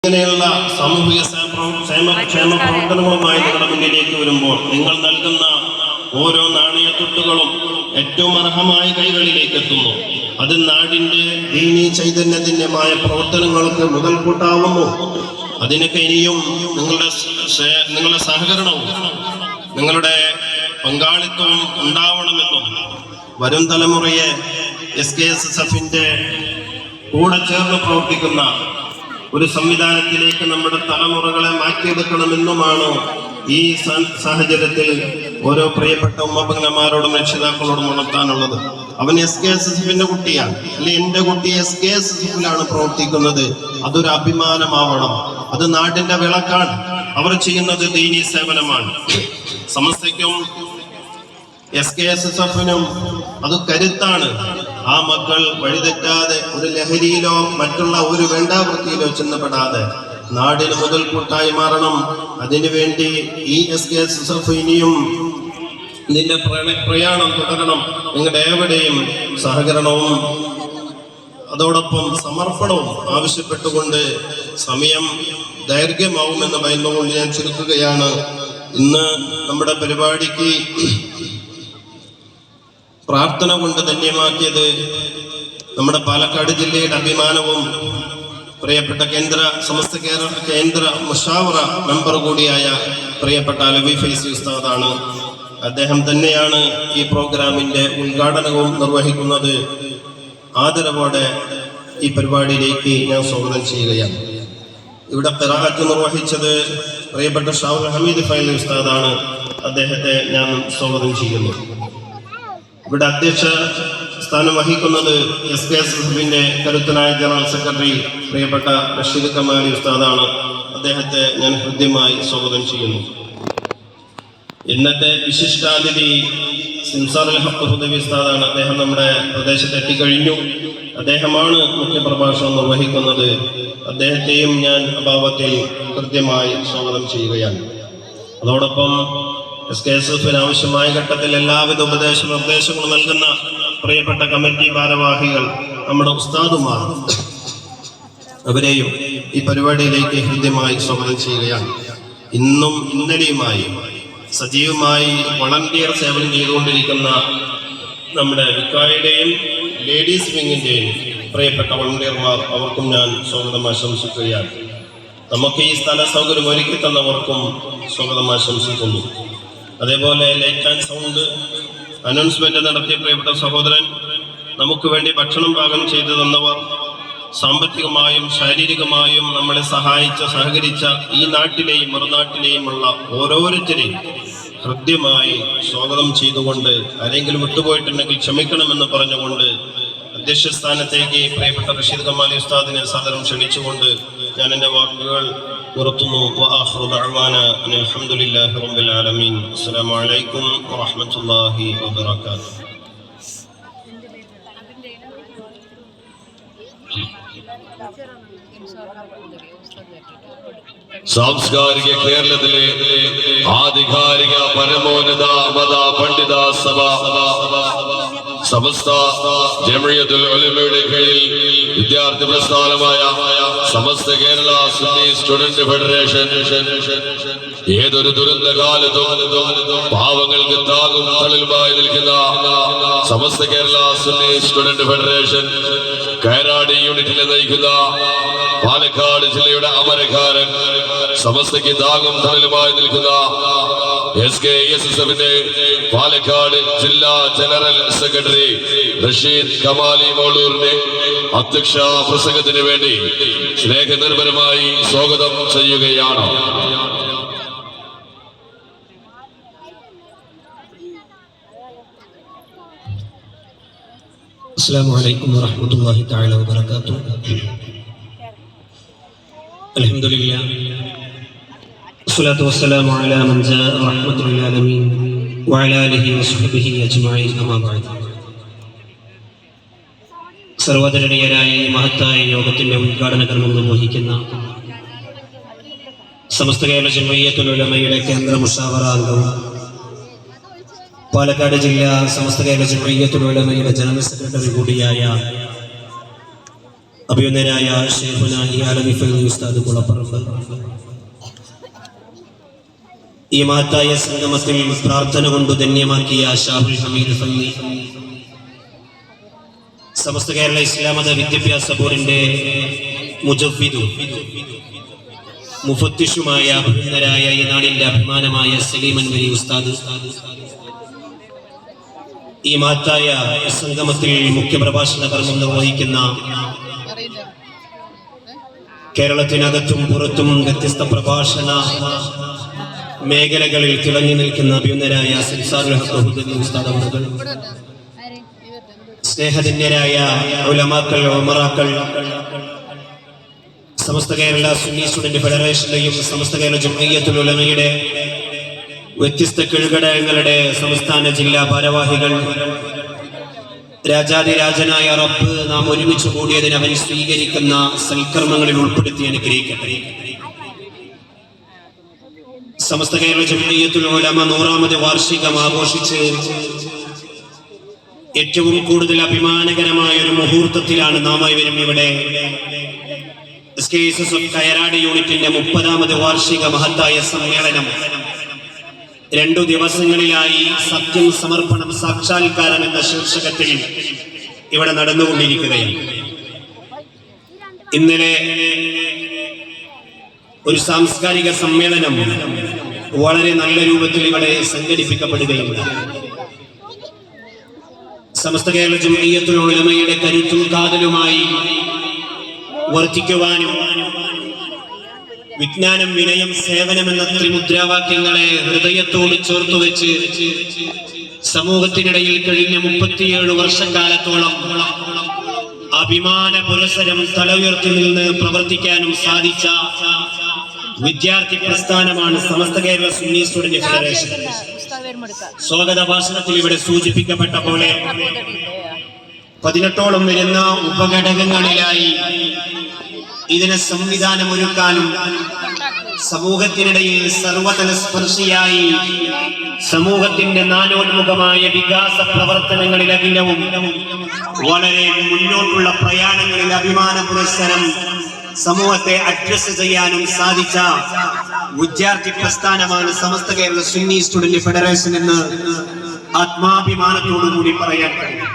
ഇങ്ങനെയുള്ള സാമൂഹിക ക്ഷേമ പ്രവർത്തനങ്ങളുമായി നിങ്ങളുടെ മുന്നിലേക്ക് വരുമ്പോൾ നിങ്ങൾ നൽകുന്ന ഓരോ നാണയത്തുട്ടുകളും ഏറ്റവും അർഹമായ കൈകളിലേക്ക് എത്തുന്നു. അത് നാടിന്റെ ദീനീ ചൈതന്യജന്യമായ പ്രവർത്തനങ്ങൾക്ക് മുതൽക്കൂട്ടാവുന്നു. അതിനൊക്കെ ഇനിയും നിങ്ങളുടെ സഹകരണവും നിങ്ങളുടെ പങ്കാളിത്തവും ഉണ്ടാവണമെന്നും വരും തലമുറയെ SKSSFന്റെ കൂടെ ചേർന്ന് പ്രവർത്തിക്കുന്ന ഒരു സംവിധാനത്തിലേക്ക് നമ്മുടെ തലമുറകളെ മാറ്റിയെടുക്കണമെന്നുമാണ് ഈ സാഹചര്യത്തിൽ ഓരോ പ്രിയപ്പെട്ട ഉമ്മപെങ്ങന്മാരോടും രക്ഷിതാക്കളോടും ഉണർത്താനുള്ളത്. അവൻ SKSSFന്റെ കുട്ടിയാണ്, അല്ലെ എൻ്റെ കുട്ടി SKSSFിലാണ് പ്രവർത്തിക്കുന്നത്. അതൊരു അഭിമാനമാവണം. അത് നാടിന്റെ വിളക്കാണ്. അവർ ചെയ്യുന്നത് ദീനീ സേവനമാണ്. സമസ്തയ്ക്കും SKSSFനും അത് കരുത്താണ്. ആ മക്കൾ വഴിതെറ്റാതെ ഒരു ലഹരിയിലോ മറ്റുള്ള ഒരു വേണ്ടാവൃത്തിയിലോ ചെന്നപ്പെടാതെ നാടിന് മുതൽക്കൂട്ടായി മാറണം. അതിനുവേണ്ടി ഈ SKSSF ഇനിയും നിന്റെ പ്രയാണം തുടരണം. നിങ്ങളുടെ ഏവരുടെയും സഹകരണവും അതോടൊപ്പം സമർപ്പണവും ആവശ്യപ്പെട്ടുകൊണ്ട് സമയം ദൈർഘ്യമാവുമെന്ന് ഭയന്നുകൊണ്ട് ഞാൻ ചുരുക്കുകയാണ്. ഇന്ന് നമ്മുടെ പരിപാടിക്ക് പ്രാർത്ഥന കൊണ്ട് ധന്യമാക്കിയത് നമ്മുടെ പാലക്കാട് ജില്ലയുടെ അഭിമാനവും പ്രിയപ്പെട്ട സമസ്ത കേന്ദ്ര മുഷാവറ മെമ്പർ കൂടിയായ പ്രിയപ്പെട്ട അലവി ഫൈസി ഉസ്താദാണ്. അദ്ദേഹം തന്നെയാണ് ഈ പ്രോഗ്രാമിന്റെ ഉദ്ഘാടനവും നിർവഹിക്കുന്നത്. ആദരവോടെ ഈ പരിപാടിയിലേക്ക് ഞാൻ സ്വാഗതം ചെയ്യുകയാണ്. ഇവിടെ ഖിറാഅത്ത് നിർവഹിച്ചത് പ്രിയപ്പെട്ട ഷാഹുൽ ഹമീദ് ഫൈലി ഉസ്താദാണ്. അദ്ദേഹത്തെ ഞാൻ സ്വാഗതം ചെയ്യുന്നു. ഇവിടെ അധ്യക്ഷ സ്ഥാനം വഹിക്കുന്നത് SKSSFന്റെ കരുത്തനായ ജനറൽ സെക്രട്ടറി പ്രിയപ്പെട്ട റഷീദ് കമാലി ഉസ്താദാണ്. അദ്ദേഹത്തെ ഞാൻ ഹൃദ്യമായി സ്വാഗതം ചെയ്യുന്നു. ഇന്നത്തെ വിശിഷ്ടാതിഥി സിംസാർ അൽ ഹഖ് ഹുദവി ഉസ്താദാണ്. അദ്ദേഹം നമ്മുടെ പ്രദേശത്ത് എത്തിക്കഴിഞ്ഞു. അദ്ദേഹമാണ് മുഖ്യ പ്രഭാഷണം നിർവഹിക്കുന്നത്. അദ്ദേഹത്തെയും ഞാൻ അഭാവത്തിൽ കൃത്യമായി സ്വാഗതം ചെയ്യുകയാണ്. അതോടൊപ്പം SKSSFന് ആവശ്യമായ ഘട്ടത്തിൽ എല്ലാവിധ നിർദ്ദേശങ്ങളും നൽകുന്ന പ്രിയപ്പെട്ട കമ്മിറ്റി ഭാരവാഹികൾ, നമ്മുടെ ഉസ്താദുമാർ, അവരെയും ഈ പരിപാടിയിലേക്ക് ഹൃദ്യമായി സ്വാഗതം ചെയ്യുകയാണ്. ഇന്നും ഇന്നലെയുമായി സജീവമായി വളണ്ടിയർ സേവനം ചെയ്തുകൊണ്ടിരിക്കുന്ന നമ്മുടെ വിക്കായുടെയും ലേഡീസ് വിങ്ങിന്റെയും പ്രിയപ്പെട്ട വളണ്ടിയർമാർ, അവർക്കും ഞാൻ സ്വാഗതം ആശംസിക്കുകയാണ്. നമുക്ക് ഈ സ്ഥല സൗകര്യം ഒരുക്കി തന്നവർക്കും സ്വാഗതം ആശംസിക്കുന്നു. അതേപോലെ ലൈറ്റ് ആൻഡ് സൗണ്ട് അനൗൺസ്മെന്റ് നടത്തിയ പ്രിയപ്പെട്ട സഹോദരൻ, നമുക്ക് വേണ്ടി ഭക്ഷണം പാകം ചെയ്തു തന്നവർ, സാമ്പത്തികമായും ശാരീരികമായും നമ്മളെ സഹകരിച്ച ഈ നാട്ടിലെയും മറുനാട്ടിലെയുമുള്ള ഓരോരുത്തരെയും ഹൃദ്യമായി സ്വാഗതം ചെയ്തുകൊണ്ട്, ആരെങ്കിലും വിട്ടുപോയിട്ടുണ്ടെങ്കിൽ ക്ഷമിക്കണമെന്ന് പറഞ്ഞുകൊണ്ട് അധ്യക്ഷ സ്ഥാനത്തേക്ക് പ്രിയപ്പെട്ട റഷീദ് കമാലി ഉസ്താദിനെ സാദരം ക്ഷണിച്ചുകൊണ്ട് ഞാൻ എൻ്റെ വാക്കുകൾ നിർത്തുന്നു. വആഖിറു ദഅ്വാനാ അൽഹംദുലില്ലാഹി റബ്ബിൽ ആലമീൻ. അസ്സലാമു അലൈക്കും വറഹ്മത്തുള്ളാഹി വബറകാതുഹു. സാംസ്കാരിക കേരളത്തിലെ ആധികാരിക പരമോന്നത മത പണ്ഡിത സഭ സമസ്ത ജംഇയ്യത്തുൽ ഉലമയുടെ കീഴിൽ വിദ്യാർത്ഥി പ്രസ്ഥാനമായ സമസ്ത കേരള സുന്നി സ്റ്റുഡന്റ് ഫെഡറേഷൻ ഏതൊരു ദുരന്ത കാലത്തും പാവങ്ങൾക്ക് താങ്ങും തണലുമായി നിൽക്കുന്ന സമസ്ത കേരള സുന്നി സ്റ്റുഡന്റ് ഫെഡറേഷൻ കയറാടി യൂണിറ്റിനെ നയിക്കുന്ന പാലക്കാട് ജില്ലയുടെ അമരക്കാരൻ, സമസ്തയ്ക്ക് താങ്ങും തണലുമായി നിൽക്കുന്ന SKSSFന്റെ പാലക്കാട് ജില്ലാ ജനറൽ സെക്രട്ടറി റഷീദ് കമാലി മോളൂരിനെ അധ്യക്ഷ പ്രസംഗത്തിന് വേണ്ടി സ്നേഹനിർഭരമായി സ്വാഗതം ചെയ്യുകയാണ്. السلام عليكم ورحمة الله تعالى وبركاته. الحمد لله والصلاة والسلام على من جاء رحمة للعالمين وعلى آله وصحبه أجمعين. أما بعد. സർവ്വധരണീയരായ മഹത്തായ യോഗത്തിന്റെ ഉദ്ഘാടന കർമ്മം നിർവഹിക്കുന്ന സമസ്ത കേരള ജംഇയ്യത്തുൽ ഉലമയുടെ കേന്ദ്ര മുഷാവറ അംഗവും പാലക്കാട് ജില്ലാ സമസ്ത കേരള ജംഇയ്യത്തുൽ ഉലമയുടെ ജനറൽ സെക്രട്ടറി കൂടിയായ അഭിനന്ദനായ ശൈഖുന ഇ അലവി ഫൈസി ഉസ്താദ് കുളപ്പറമ്പ് ഈ മഹത്തായ സംഗമത്തിൽ പ്രാർത്ഥന കൊണ്ട് ധന്യമാക്കിയ ഷാഹുൽ ഹമീദ് ഫൈസി, സമസ്ത കേരള ഇസ്ലാം മത വിദ്യാഭ്യാസ ബോർഡിന്റെ മുജവ്വിദും മുഫത്തിഷുമായ അഭിനന്ദനായ ഈ നാടിന്റെ അഭിമാനമായ സലീം അൻവരി ഉസ്താദ്, ഈ മഹത്തായ സംഗമത്തിൽ മുഖ്യപ്രഭാഷണ കർമ്മം നിർവഹിക്കുന്ന കേരളത്തിനകത്തും പുറത്തും വ്യത്യസ്ത പ്രഭാഷണ മേഖലകളിൽ തിളങ്ങി നിൽക്കുന്ന അഭിനന്ദനായ സംസാറുൽ ഹഖ് ഹുദവി ഉസ്താദ് അവറുകൾ, സ്നേഹധന്യരായ ഉലമാക്കൾ, ഉമറാക്കൾ, സമസ്ത കേരള സുന്നി സ്റ്റുഡന്റ് ഫെഡറേഷന്റെയും സമസ്ത കേരള ജംഇയ്യത്തുൽ ഉലമയുടെ വ്യത്യസ്ത കീഴ്ഘടകങ്ങളുടെ സംസ്ഥാന ജില്ലാ ഭാരവാഹികൾ, രാജാതിരാജനായ റബ്ബ് നാം ഒരുമിച്ച് കൂടിയതിന് അവൻ സ്വീകരിക്കുന്ന സൽക്കർമ്മങ്ങളിൽ ഉൾപ്പെടുത്തി അനുഗ്രഹിക്കട്ടെ. സമസ്ത കേരള ജംഇയ്യത്തുൽ ഉലമ 100ാമത് വാർഷികം ആഘോഷിച്ച് ഏറ്റവും കൂടുതൽ അഭിമാനകരമായ ഒരു മുഹൂർത്തത്തിലാണ് നാം ഇവരും ഇവിടെ SKSS ഓഫ് കയറാട് യൂണിറ്റിന്റെ 30ാമത് വാർഷിക മഹത്തായ സമ്മേളനം 2 ദിവസങ്ങളിലായി സത്യം, സമർപ്പണം, സാക്ഷാത്കാരം എന്ന ശീർഷകത്തിൽ ഇവിടെ നടന്നുകൊണ്ടിരിക്കുകയാണ്. ഇന്നലെ ഒരു സാംസ്കാരിക സമ്മേളനം വളരെ നല്ല രൂപത്തിൽ ഇവിടെ സംഘടിപ്പിക്കപ്പെടുകയുണ്ട്. സമസ്ത കേരള ജംഇയ്യത്തുൽ ഉലമയുടെ കരുത്തും കാതലുമായി വർദ്ധിക്കുവാനും വിജ്ഞാനം, വിനയം, സേവനം എന്ന ത്രിമുദ്രാവാക്യങ്ങളെ ഹൃദയത്തോട് ചേർത്തുവെച്ച് സമൂഹത്തിനിടയിൽ കഴിഞ്ഞ 37 വർഷക്കാലത്തോളം അഭിമാന പുരസരം തല ഉയർത്തി നിന്ന് പ്രവർത്തിക്കാനും സാധിച്ച വിദ്യാർത്ഥി പ്രസ്ഥാനമാണ് സമസ്ത കേരള സുന്നി സ്റ്റുഡന്റ് ഫെഡറേഷൻ. സ്വാഗത ഭാഷണത്തിൽ ഇവിടെ സൂചിപ്പിക്കപ്പെട്ട പോലെ 18ഓളം വരുന്ന ഉപഘടകങ്ങളിലായി ഇതിനെ സംവിധാനം ഒരുക്കാനും സമൂഹത്തിനിടയിൽ സർവതല സ്പർശിയായി സമൂഹത്തിന്റെ നാനോന്മുഖമായ വികാസ പ്രവർത്തനങ്ങളിലധികവും വളരെ മുന്നോട്ടുള്ള പ്രയാണങ്ങളിൽ അഭിമാന പുരസ്സരം സമൂഹത്തെ അഡ്രസ് ചെയ്യാനും സാധിച്ച വിദ്യാർത്ഥി പ്രസ്ഥാനമാണ് സമസ്ത കേരള സുന്നി സ്റ്റുഡന്റ് ഫെഡറേഷൻ എന്ന് ആത്മാഭിമാനത്തോടു കൂടി പറയാൻ കഴിയും.